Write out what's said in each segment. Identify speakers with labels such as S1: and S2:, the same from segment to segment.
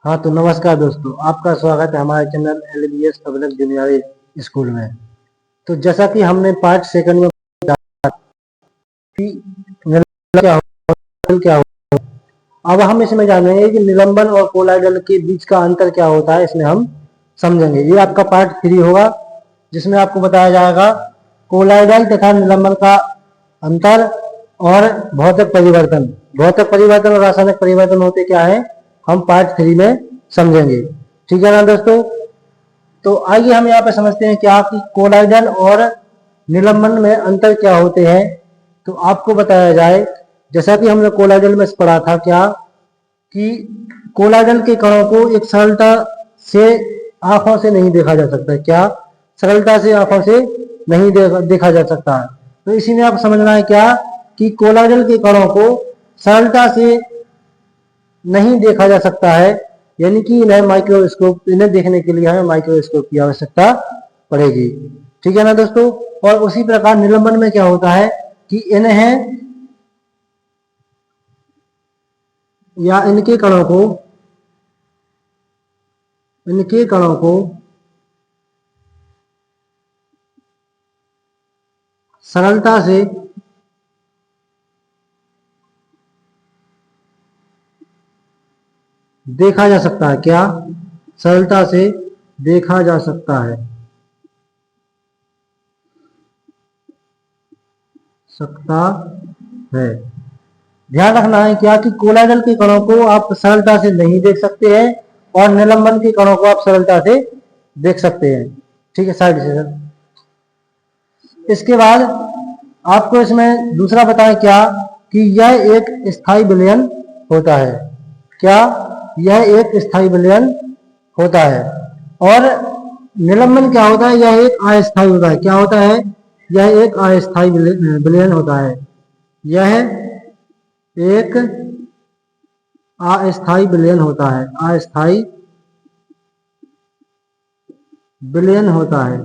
S1: हाँ तो नमस्कार दोस्तों, आपका स्वागत है हमारे channel LBS public junior school में। तो जैसा कि हमने पार्ट सेकंड में कि निलंबन क्या हो, अब हम इसमें जानेंगे कि निलंबन और कोलाइडल के बीच का अंतर क्या होता है, इसमें हम समझेंगे। ये आपका पार्ट 3 होगा, जिसमें आपको बताया जाएगा कोलाइडल तथा निलंबन का अंतर और भौतिक परिवर्तन। भौतिक परिवर्तन और रासायनिक परिवर्तन होते क्या है, हम पार्ट 3 में समझेंगे। ठीक है ना दोस्तों। तो आइए हम यहाँ पे समझते हैं क्या कि कोलाइडल और निलंबन में अंतर क्या होते हैं। तो आपको बताया जाए, जैसा कि हमने कोलाइडल में पढ़ा था क्या कि कोलाइडल के कणों को एक सरलता से आंखों से नहीं देखा जा सकता। क्या सरलता से आंखों से नहीं देखा जा सकता है। तो इसी में आप समझना है क्या कि कोलाइडल के कणों को सरलता से नहीं देखा जा सकता है, यानी कि इन्हें देखने के लिए हमें माइक्रोस्कोप की आवश्यकता पड़ेगी। ठीक है ना दोस्तों। और उसी प्रकार निलंबन में क्या होता है कि इन्हें या इनके कणों को सरलता से देखा जा सकता है। क्या सरलता से देखा जा सकता है ध्यान रखना है क्या कि कोलाइडल के कणों को आप सरलता से नहीं देख सकते हैं और निलंबन के कणों को आप सरलता से देख सकते हैं। ठीक है, साइड से सर। इसके बाद आपको इसमें दूसरा बताएं क्या कि यह एक स्थायी विलयन होता है। क्या यह एक स्थायी विलयन होता है। और निलंबन क्या होता है, यह एक अस्थायी होता है। क्या होता है, यह एक अस्थायी विलयन होता है। यह एक अस्थायी विलयन होता है। अस्थायी विलयन होता है।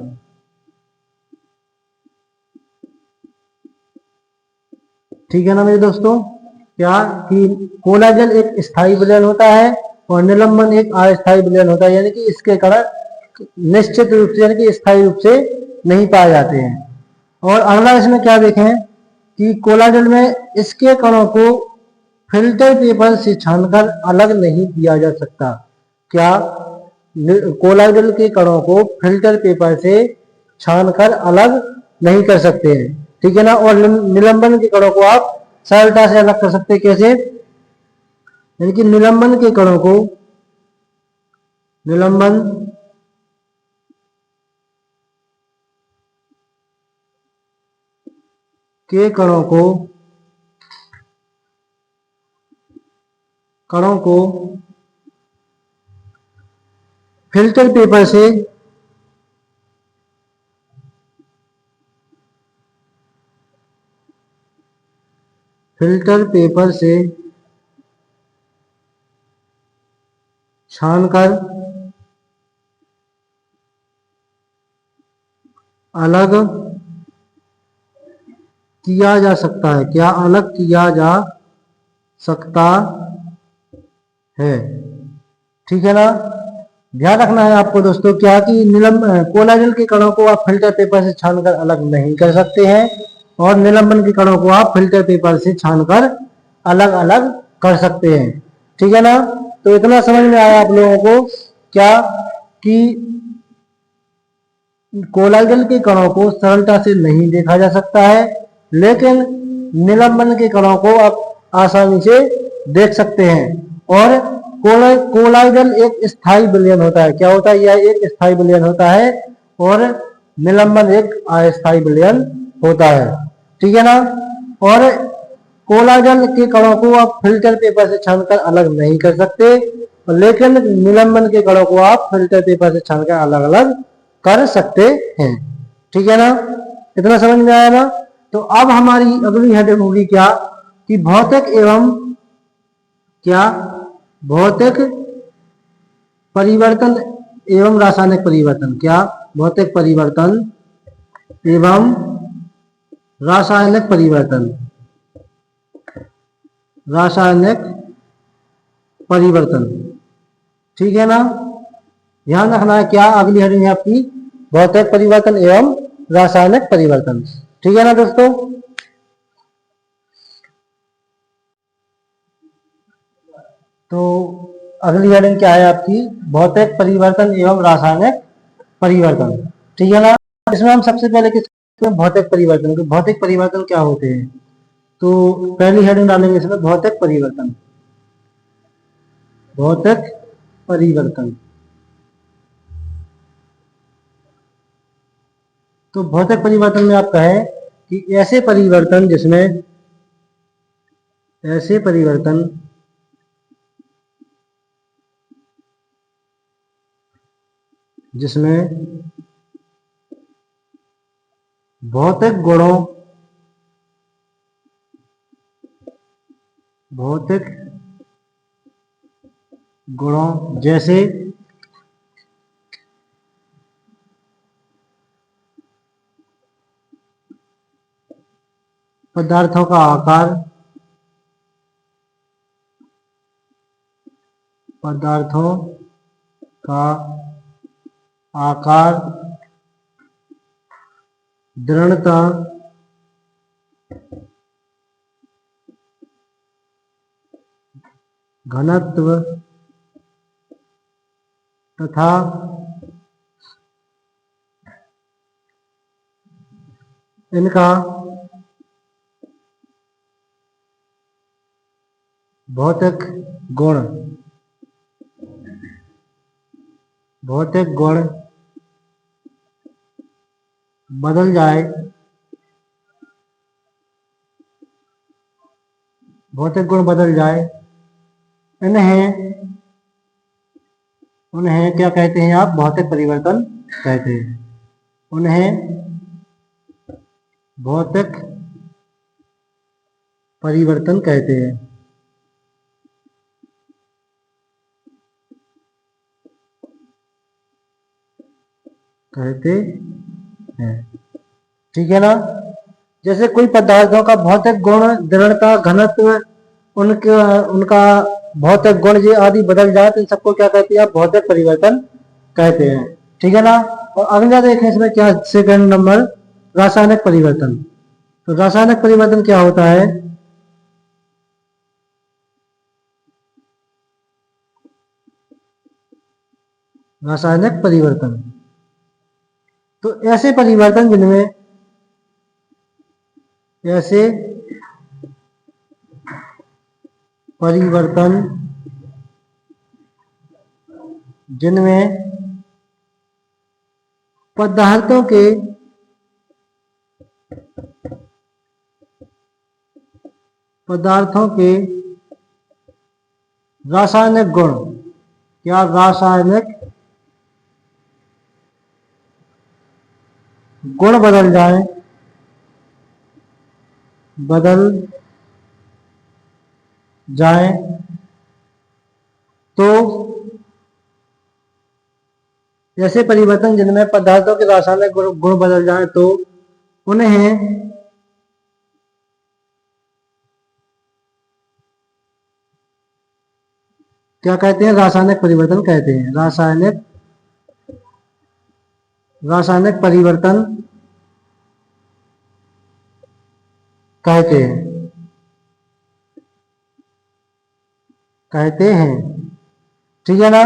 S1: ठीक है ना मेरे दोस्तों। क्या कि कोलाइडल एक स्थायी विलयन होता है और निलंबन एक अस्थायी विलयन होता है, यानी कि इसके कण निश्चित रूप से यानी कि स्थायी रूप से नहीं पाए जाते हैं। और अगला इसमें क्या देखें कि कोलाइडल में इसके कणों को फिल्टर पेपर से छानकर अलग नहीं किया जा सकता। क्या कोलाइडल के कणों को फिल्टर पेपर से छानकर अलग नहीं कर सकते हैं। ठीक है ना। और निलंबन के कणों को आप सरलता से अलग कर सकते हैं। कैसे, यानी कि निलंबन के कणों को फिल्टर पेपर से छानकर अलग किया जा सकता है। क्या अलग किया जा सकता है। ठीक है ना। ध्यान रखना है आपको दोस्तों क्या कि कोलाइडल के कणों को आप फिल्टर पेपर से छानकर अलग नहीं कर सकते हैं और निलंबन के कणों को आप फिल्टर पेपर से छानकर अलग अलग कर सकते हैं। ठीक है ना। तो इतना समझ में आया आप लोगों को क्या कि कोलाइडल के कणों को सरलता से नहीं देखा जा सकता है, लेकिन निलंबन के कणों को आप आसानी से देख सकते हैं। और कोलाइडल एक स्थायी विलयन होता है। क्या होता है, यह एक स्थायी विलयन होता है और निलंबन एक अस्थायी विलयन होता है। ठीक है ना। और कोलाइडल के कणों को आप फिल्टर पेपर से छानकर अलग नहीं कर सकते, लेकिन निलंबन के कणों को आप फिल्टर पेपर से छानकर अलग अलग कर सकते हैं। ठीक है ना। इतना समझ में आया ना। तो अब हमारी अगली हेडिंग होगी क्या कि भौतिक परिवर्तन एवं रासायनिक परिवर्तन। क्या भौतिक परिवर्तन एवं रासायनिक परिवर्तन। ठीक है ना। ध्यान रखना है क्या, अगली हेडिंग है आपकी भौतिक परिवर्तन एवं रासायनिक परिवर्तन। ठीक है ना दोस्तों। तो अगली हेडिंग क्या है आपकी, भौतिक परिवर्तन एवं रासायनिक परिवर्तन। ठीक है ना। इसमें हम सबसे पहले किस भौतिक परिवर्तन, भौतिक परिवर्तन क्या होते हैं, तो पहली हेडिंग डालेंगे इसमें भौतिक परिवर्तन। भौतिक परिवर्तन, तो भौतिक परिवर्तन में आप कहें कि ऐसे परिवर्तन जिसमें, ऐसे परिवर्तन जिसमें भौतिक गुणों, भौतिक गुणों जैसे पदार्थों का आकार, पदार्थों का आकार, दृढ़ता, घनत्व तथा इनका भौतिक गुण, भौतिक गुण बदल जाए, भौतिक गुण बदल जाए, इन्हें, उन्हें क्या कहते हैं आप, भौतिक परिवर्तन कहते हैं। उन्हें भौतिक परिवर्तन कहते हैं, कहते हैं। ठीक है ना। जैसे कोई पदार्थों का भौतिक गुण, दृढ़ता, घनत्व, उनका भौतिक गुण ये आदि बदल जाए तो इन सबको क्या कहते हैं आप, भौतिक परिवर्तन कहते हैं। ठीक है ना। और अगला देखें इसमें क्या, सेकंड नंबर रासायनिक परिवर्तन। तो रासायनिक परिवर्तन क्या होता है, रासायनिक परिवर्तन, तो ऐसे परिवर्तन जिनमें, ऐसे परिवर्तन जिनमें पदार्थों के, पदार्थों के रासायनिक गुण, क्या रासायनिक गुण बदल जाए, बदल जाए, तो ऐसे परिवर्तन जिनमें पदार्थों के रासायनिक गुण बदल जाए तो उन्हें क्या कहते हैं, रासायनिक परिवर्तन कहते हैं। रासायनिक, रासायनिक परिवर्तन कहते हैं, कहते हैं। ठीक है ना।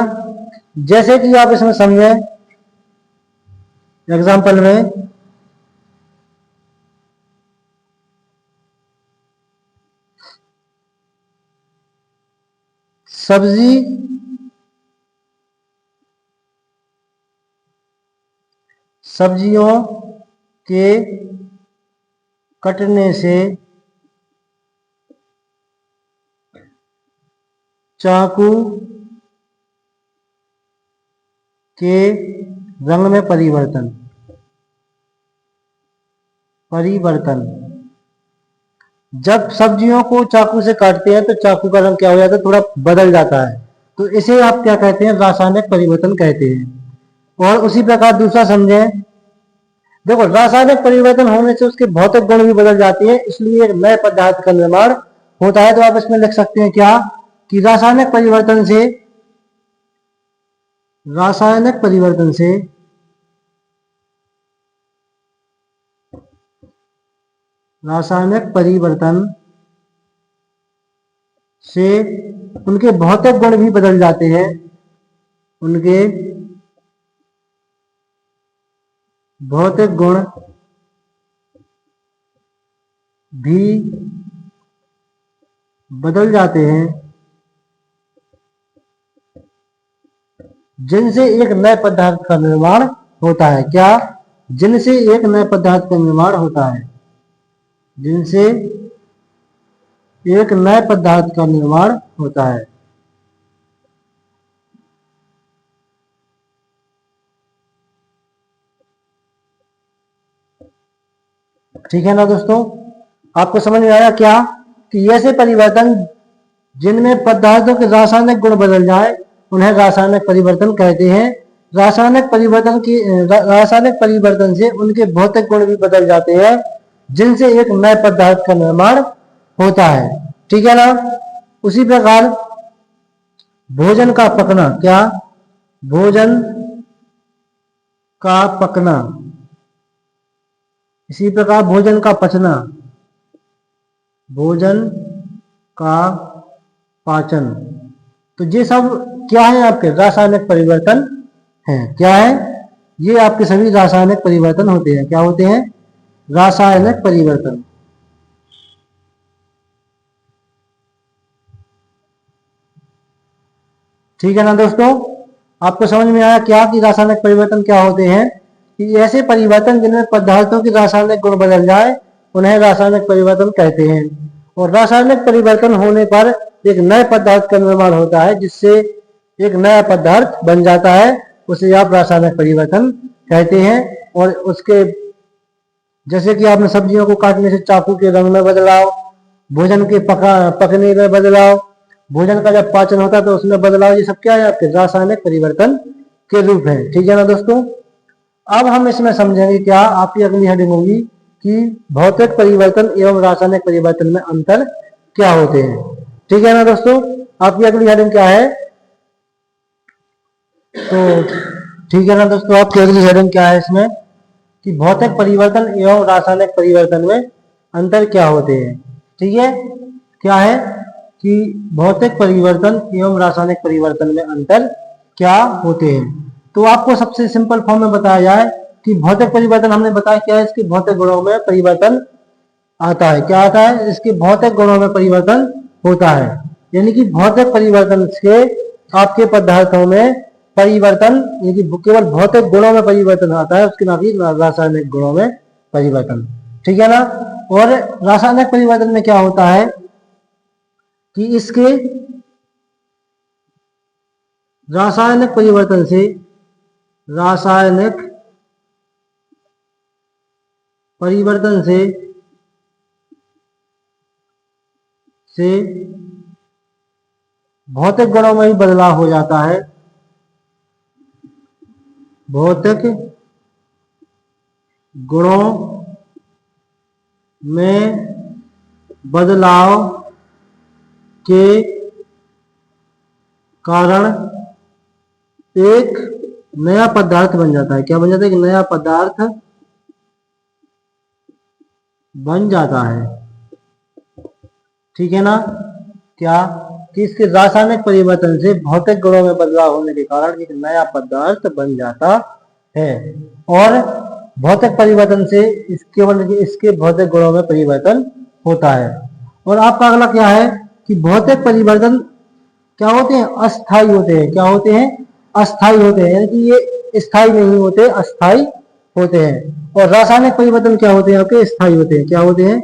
S1: जैसे कि आप इसमें समझे एग्जाम्पल में, सब्जी, सब्जियों के कटने से चाकू के रंग में परिवर्तन, परिवर्तन, जब सब्जियों को चाकू से काटते हैं तो चाकू का रंग क्या हो जाता है, थोड़ा बदल जाता है, तो इसे आप क्या कहते हैं, रासायनिक परिवर्तन कहते हैं। और उसी प्रकार दूसरा समझें, देखो रासायनिक परिवर्तन होने से उसके भौतिक गुण भी बदल जाती है, इसलिए नए पदार्थ का निर्माण होता है। तो आप इसमें लिख सकते हैं क्या, कि रासायनिक परिवर्तन से रासायनिक परिवर्तन से उनके भौतिक गुण भी बदल जाते हैं। उनके भौतिक गुण भी बदल जाते हैं, जिनसे एक नए पदार्थ का निर्माण होता है। क्या? जिनसे एक नए पदार्थ का निर्माण होता है, जिनसे एक नए पदार्थ का निर्माण होता है। ठीक है ना दोस्तों, आपको समझ में आया क्या कि ऐसे परिवर्तन जिनमें पदार्थों के रासायनिक गुण बदल जाए उन्हें रासायनिक परिवर्तन कहते हैं। रासायनिक परिवर्तन से उनके भौतिक गुण भी बदल जाते हैं, जिनसे एक नए पदार्थ का निर्माण होता है। ठीक है ना। उसी प्रकार भोजन का पकना, क्या? भोजन का पकना, इसी प्रकार भोजन का पचना, भोजन का पाचन, तो ये सब क्या है? आपके रासायनिक परिवर्तन हैं। क्या है? ये आपके सभी रासायनिक परिवर्तन होते हैं। क्या होते हैं? रासायनिक परिवर्तन। ठीक है ना दोस्तों, आपको समझ में आया क्या कि रासायनिक परिवर्तन क्या होते हैं? कि ऐसे परिवर्तन जिनमें पदार्थों के रासायनिक गुण बदल जाए उन्हें रासायनिक परिवर्तन कहते हैं। और रासायनिक परिवर्तन होने पर एक नए पदार्थ का निर्माण होता है, जिससे एक नया पदार्थ बन जाता है, उसे आप रासायनिक परिवर्तन कहते हैं। और उसके जैसे कि आपने सब्जियों को काटने से चाकू के रंग में बदलाव, भोजन के पकने में बदलाव, भोजन का जब पाचन होता है तो उसमें बदलाव, ये सब क्या है? आपके रासायनिक परिवर्तन के रूप है। ठीक है ना दोस्तों। अब हम इसमें समझेंगे क्या, आपकी अगली हेडिंग होगी कि भौतिक परिवर्तन एवं रासायनिक परिवर्तन में अंतर क्या होते हैं। ठीक है ना दोस्तों, आपकी अगली हेडिंग क्या है? तो ठीक है ना दोस्तों, आपकी अगली हेडिंग क्या है इसमें कि भौतिक परिवर्तन एवं रासायनिक परिवर्तन में अंतर क्या होते हैं। ठीक है, क्या है कि भौतिक परिवर्तन एवं रासायनिक परिवर्तन में अंतर क्या होते हैं। तो आपको सबसे सिंपल फॉर्म में बताया जाए कि भौतिक परिवर्तन हमने बताया क्या है, इसके भौतिक गुणों में परिवर्तन आता है। क्या आता है? इसके भौतिक गुणों में परिवर्तन होता है। यानी कि भौतिक परिवर्तन से आपके पदार्थों में परिवर्तन, यानी केवल भौतिक गुणों में परिवर्तन आता है, उसके ना कि रासायनिक गुणों में परिवर्तन। ठीक है ना। और रासायनिक परिवर्तन में क्या होता है कि इसके रासायनिक परिवर्तन से भौतिक गुणों में भी बदलाव हो जाता है। भौतिक गुणों में बदलाव के कारण एक नया पदार्थ बन जाता है। क्या बन जाता है? एक नया पदार्थ बन जाता है। ठीक है ना। क्या कि इसके रासायनिक परिवर्तन से भौतिक गुणों में बदलाव होने के कारण एक नया पदार्थ बन जाता है। और भौतिक परिवर्तन से इसके भौतिक गुणों में परिवर्तन होता है। और आपका अगला क्या है कि भौतिक परिवर्तन क्या होते हैं? अस्थाई होते हैं। क्या होते हैं? अस्थाई होते हैं, यानी कि ये स्थायी नहीं होते, अस्थाई होते हैं। और रासायनिक परिवर्तन क्या होते हैं? आपके स्थायी होते हैं। क्या होते हैं?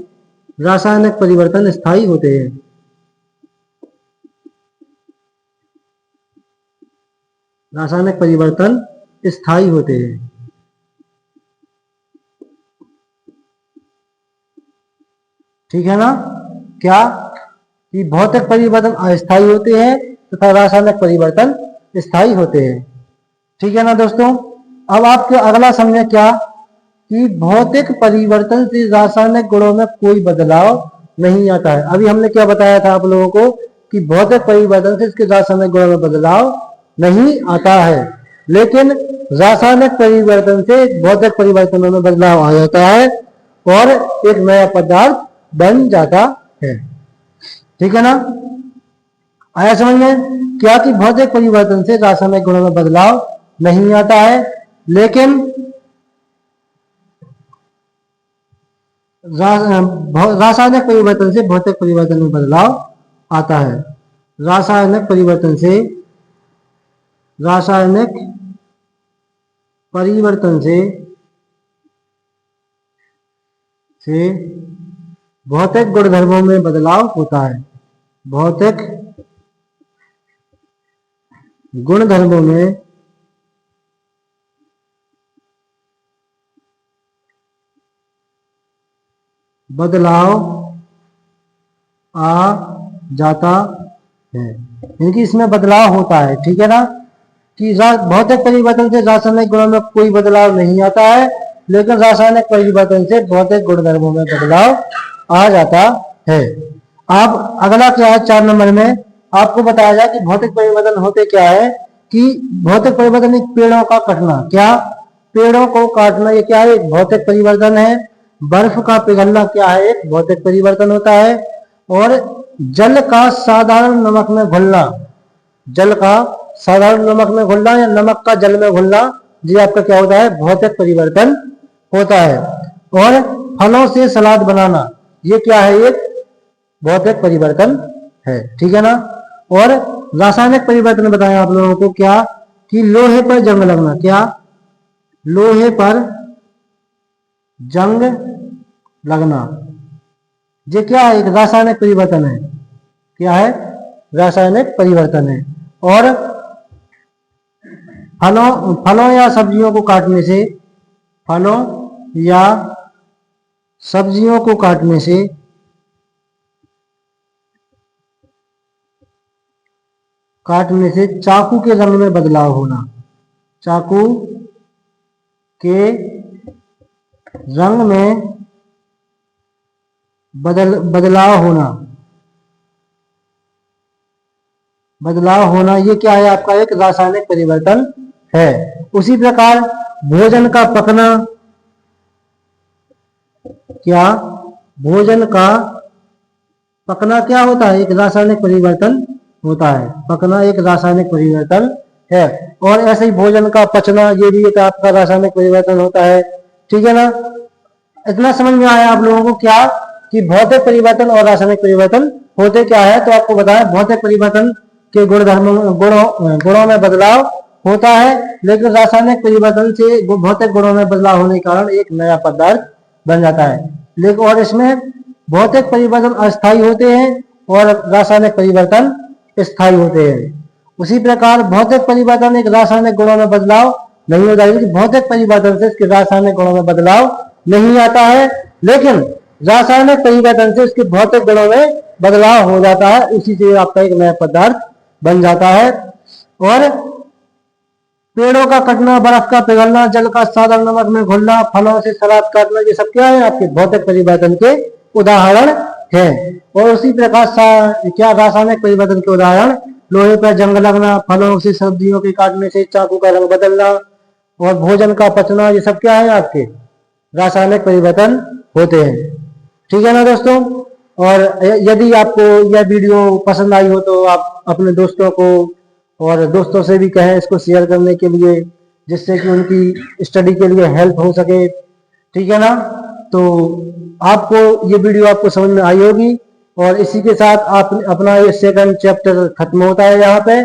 S1: रासायनिक परिवर्तन स्थायी होते हैं। रासायनिक परिवर्तन स्थायी होते हैं। ठीक है ना। क्या कि भौतिक परिवर्तन अस्थायी होते हैं तथा रासायनिक परिवर्तन स्थायी होते हैं। ठीक है ना दोस्तों। अब आपके अगला समझे क्या कि भौतिक परिवर्तन से रासायनिक गुणों में कोई बदलाव नहीं आता है। अभी हमने क्या बताया था आप लोगों को कि भौतिक परिवर्तन से इसके रासायनिक गुणों में बदलाव नहीं आता है। लेकिन रासायनिक परिवर्तन से भौतिक परिवर्तनों में बदलाव आ जाता है और एक नया पदार्थ बन जाता है। ठीक है ना? आया समझ में? क्या कि भौतिक परिवर्तन से रासायनिक गुणों में बदलाव नहीं आता है, लेकिन रासायनिक परिवर्तन से भौतिक परिवर्तन में बदलाव आता है। रासायनिक परिवर्तन से भौतिक गुणधर्मों में बदलाव होता है। भौतिक गुणधर्मों में बदलाव आ जाता है, यानी इसमें बदलाव होता है। ठीक है ना? कि भौतिक परिवर्तन से रासायनिक गुणों में कोई बदलाव नहीं आता है, लेकिन रासायनिक परिवर्तन से भौतिक गुणधर्मों में बदलाव आ जाता है। अब अगला क्या है, 4 नंबर में आपको बताया जाए कि भौतिक परिवर्तन होते क्या है। कि भौतिक परिवर्तन एक पेड़ों का कटना, क्या पेड़ों को काटना, ये क्या है? एक भौतिक परिवर्तन है। बर्फ का पिघलना क्या है? एक भौतिक परिवर्तन होता है। और जल का साधारण नमक में घुलना, जल का साधारण नमक में घुलना या नमक का जल में घुलना, ये आपका क्या होता है? भौतिक परिवर्तन होता है। और फलों से सलाद बनाना, ये क्या है? एक भौतिक परिवर्तन है। ठीक है ना? और रासायनिक परिवर्तन बताया आप लोगों को क्या, कि लोहे पर जंग लगना, क्या? लोहे पर जंग लगना, ये क्या है? एक रासायनिक परिवर्तन है। क्या है? रासायनिक परिवर्तन है। और फलों या सब्जियों को काटने से, फलों या सब्जियों को काटने से चाकू के रंग में बदलाव होना, चाकू के रंग में बदलाव होना, ये क्या है? आपका एक रासायनिक परिवर्तन है। उसी प्रकार भोजन का पकना, क्या? भोजन का पकना क्या होता है? एक रासायनिक परिवर्तन होता है। पकना एक रासायनिक परिवर्तन है। और ऐसे ही भोजन का पचना, ये भी एक आपका रासायनिक परिवर्तन होता है। ठीक है ना? इतना समझ में आया आप लोगों को क्या, कि भौतिक परिवर्तन और रासायनिक परिवर्तन होते क्या है। तो आपको बताया भौतिक परिवर्तन के गुणों में बदलाव होता है, लेकिन रासायनिक परिवर्तन से भौतिक गुणों में बदलाव होने के कारण एक नया पदार्थ बन जाता है। लेकिन और इसमें भौतिक परिवर्तन अस्थायी होते हैं और रासायनिक परिवर्तन स्थायी होते हैं। उसी प्रकार भौतिक परिवर्तन एक रासायनिक गुणों में बदलाव नहीं होता है। भौतिक परिवर्तन से इसके रासायनिक गुणों में बदलाव नहीं आता है, लेकिन रासायनिक परिवर्तन से इसके भौतिक गुणों में बदलाव हो जाता है। उसी से आपका एक नया पदार्थ बन जाता है। और पेड़ों का कटना, बर्फ का पिघलना, जल का साधारण नमक में घुलना, फलों से सलाद काटना, ये सब क्या है? आपके भौतिक परिवर्तन के उदाहरण है। और उसी प्रकार क्या रासायनिक परिवर्तन के उदाहरण, लोहे पर जंग लगना, फलों से सब्जियों के काटने से चाकू का रंग बदलना और भोजन का पचना, ये सब क्या है? आपके रासायनिक परिवर्तन होते हैं। ठीक है ना दोस्तों? और यदि आपको यह वीडियो पसंद आई हो तो आप अपने दोस्तों को और दोस्तों से भी कहें इसको शेयर करने के लिए, जिससे कि उनकी स्टडी के लिए हेल्प हो सके। ठीक है ना? तो आपको ये वीडियो आपको समझ में आई होगी। और इसी के साथ आप अपना ये सेकंड चैप्टर खत्म होता है यहाँ पे।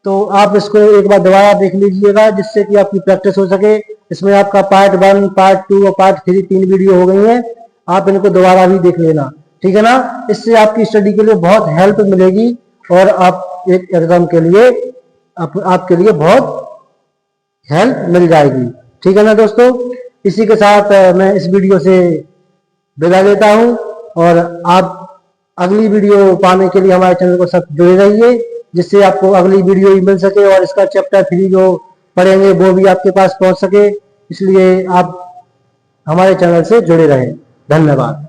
S1: तो आप इसको एक बार दोबारा देख लीजिएगा, जिससे कि आपकी प्रैक्टिस हो सके। इसमें आपका पार्ट 1, पार्ट 2 और पार्ट 3 3 वीडियो हो गई हैं। आप इनको दोबारा भी देख लेना। ठीक है ना? इससे आपकी स्टडी के लिए बहुत हेल्प मिलेगी और आप एक एग्जाम के लिए आपके लिए बहुत हेल्प मिल जाएगी। ठीक है ना दोस्तों? इसी के साथ मैं इस वीडियो से विदा लेता हूं। और आप अगली वीडियो पाने के लिए हमारे चैनल को सब जुड़े रहिए, जिससे आपको अगली वीडियो भी मिल सके और इसका चैप्टर 3 जो पढ़ेंगे वो भी आपके पास पहुंच सके। इसलिए आप हमारे चैनल से जुड़े रहें। धन्यवाद।